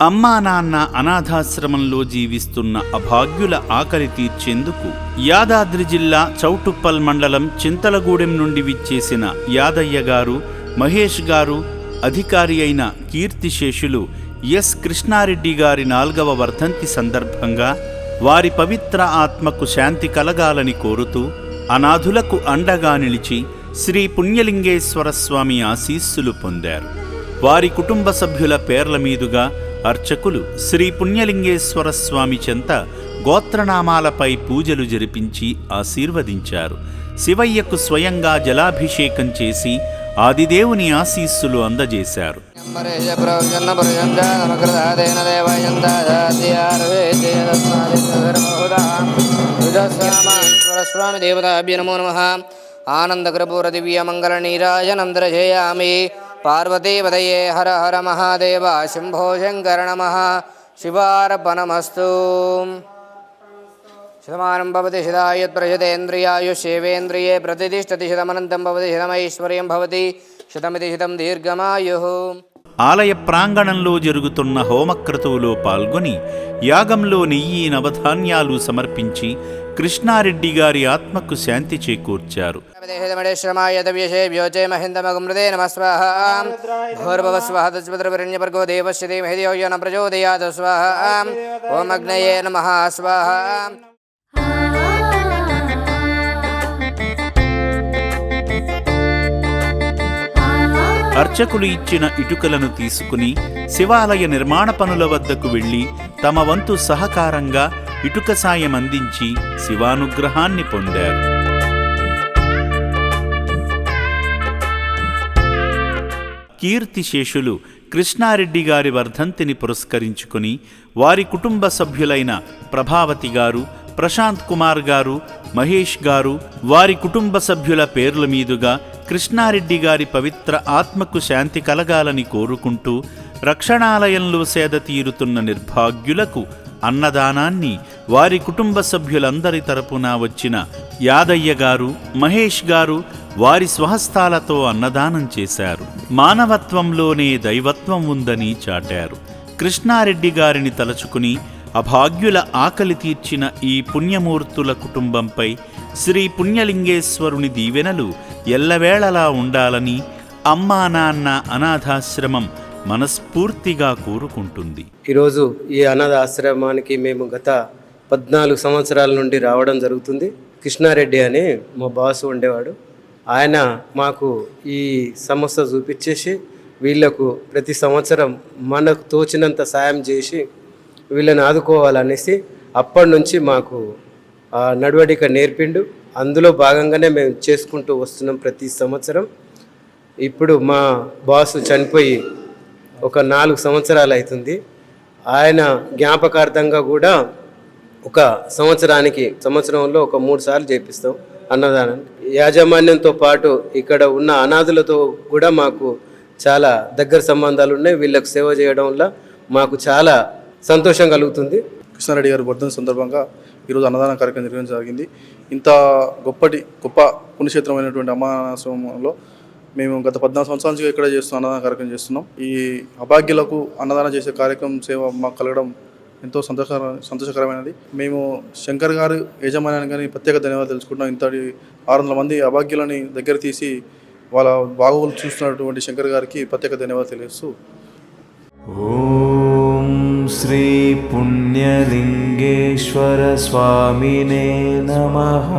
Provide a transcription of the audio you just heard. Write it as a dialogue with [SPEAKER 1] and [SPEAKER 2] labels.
[SPEAKER 1] అమ్మా నాన్న అనాథాశ్రమంలో జీవిస్తున్న అభాగ్యుల ఆకలి తీర్చేందుకు యాదాద్రి జిల్లా చౌటుప్పల్ మండలం చింతలగూడెం నుండి విచ్చేసిన యాదయ్య గారు, మహేష్ గారు, అధికారి అయిన కీర్తిశేషులు ఎస్ కృష్ణారెడ్డి గారి 4వ వర్ధంతి సందర్భంగా వారి పవిత్ర ఆత్మకు శాంతి కలగాలని కోరుతూ అనాథులకు అండగా నిలిచి శ్రీ పుణ్యలింగేశ్వర స్వామి ఆశీస్సులు పొందారు. వారి కుటుంబ సభ్యుల పేర్ల మీదుగా అర్చకులు శ్రీ పుణ్యలింగేశ్వర స్వామి చెంత గోత్రనామాలపై పూజలు జరిపించి ఆశీర్వదించారు. శివయ్యకు స్వయంగా జలాభిషేకం చేసి ఆదిదేవుని ఆశీస్సులు అందజేశారు.
[SPEAKER 2] ఆనందకర్పూర దివ్య మంగళ నీరాజనం దర్శయామి. పార్వతీపదయే హర హర మహాదేవ శంభో శంకర నమః. శివార్పణమస్తు. శతమానం భవతి శతాయత్ ప్రశతేంద్రియాయుష్యేవేంద్రియే ప్రతిష్టతి శతమనంతం భవతి శతమైశ్వర్యం భవతి శతమితి శతం దీర్ఘమాయుః.
[SPEAKER 1] ఆలయ ప్రాంగణంలో జరుగుతున్న హోమక్రతువులో పాల్గొని యాగంలో నెయ్యి నవధాన్యాలు సమర్పించి కృష్ణారెడ్డి గారి ఆత్మకు శాంతి చేకూర్చారు. అర్చకులు ఇచ్చిన ఇటుకలను తీసుకుని శివాలయ నిర్మాణ పనుల వద్దకు వెళ్లి తమ వంతు సహకారంగా ఇటుక సాయం అందించి శివానుగ్రహాన్ని పొందారు. కీర్తిశేషులు కృష్ణారెడ్డి గారి వర్ధంతిని పురస్కరించుకుని వారి కుటుంబ సభ్యులైన ప్రభావతి గారు, ప్రశాంత్ కుమార్ గారు, మహేష్ గారు, వారి కుటుంబ సభ్యుల పేర్ల మీదుగా కృష్ణారెడ్డి గారి పవిత్ర ఆత్మకు శాంతి కలగాలని కోరుకుంటూ రక్షణాలయంలో సేద తీరుతున్న నిర్భాగ్యులకు అన్నదానాన్ని వారి కుటుంబ సభ్యులందరి తరపున వచ్చిన యాదయ్య గారు, మహేష్ గారు వారి స్వహస్తాలతో అన్నదానం చేశారు. మానవత్వంలోనే దైవత్వం ఉందని చాటారు. కృష్ణారెడ్డి గారిని తలచుకుని అభాగ్యుల ఆకలి తీర్చిన ఈ పుణ్యమూర్తుల కుటుంబంపై శ్రీ పుణ్యలింగేశ్వరుని దీవెనలు ఎల్లవేళలా ఉండాలని అమ్మా నాన్న అనాథాశ్రమం మనస్ఫూర్తిగా కోరుకుంటుంది.
[SPEAKER 3] ఈరోజు ఈ అనాథ ఆశ్రమానికి మేము గత 14 సంవత్సరాల నుండి రావడం జరుగుతుంది. కృష్ణారెడ్డి అని మా బాసు ఉండేవాడు. ఆయన మాకు ఈ సంస్థ చూపించేసి వీళ్లకు ప్రతి సంవత్సరం మనకు తోచినంత సాయం చేసి వీళ్ళని ఆదుకోవాలనేసి అప్పటి నుంచి మాకు నడవడిక నేర్పిండు. అందులో భాగంగానే మేము చేసుకుంటూ వస్తున్నాం ప్రతి సంవత్సరం. ఇప్పుడు మా బాసు చనిపోయి ఒక 4 సంవత్సరాలు అవుతుంది. ఆయన జ్ఞాపకార్థంగా కూడా ఒక సంవత్సరంలో ఒక 3 సార్లు చేపిస్తాం అన్నదానం. యాజమాన్యంతో పాటు ఇక్కడ ఉన్న అనాథులతో కూడా మాకు చాలా దగ్గర సంబంధాలు ఉన్నాయి. వీళ్ళకు సేవ చేయడం వల్ల మాకు చాలా సంతోషం కలుగుతుంది.
[SPEAKER 4] కృష్ణారెడ్డి గారి వర్ధంతి సందర్భంగా ఈరోజు అన్నదాన కార్యక్రమం నిర్వహించడం జరిగింది. ఇంత గొప్ప పుణ్యక్షేత్రమైనటువంటి అమ్మాశ్రమంలో మేము గత 14 సంవత్సరాల నుంచి ఇక్కడ చేస్తున్నాం, అన్నదాన కార్యక్రమం చేస్తున్నాం. ఈ అభాగ్యులకు అన్నదానం చేసే కార్యక్రమం సేవ మాకు కలగడం ఎంతో సంతోషకరమైనది. మేము శంకర్ గారు యజమాన్యానికి కానీ ప్రత్యేక ధన్యవాదాలు తెలుసుకుంటున్నాం. ఇంతటి 600 మంది అభాగ్యులని దగ్గర తీసి వాళ్ళ బాగోగులు చూస్తున్నటువంటి శంకర్ గారికి ప్రత్యేక ధన్యవాదాలు తెలియజేస్తూ
[SPEAKER 5] ఓం శ్రీ పుణ్యలింగేశ్వర స్వామినే నమః.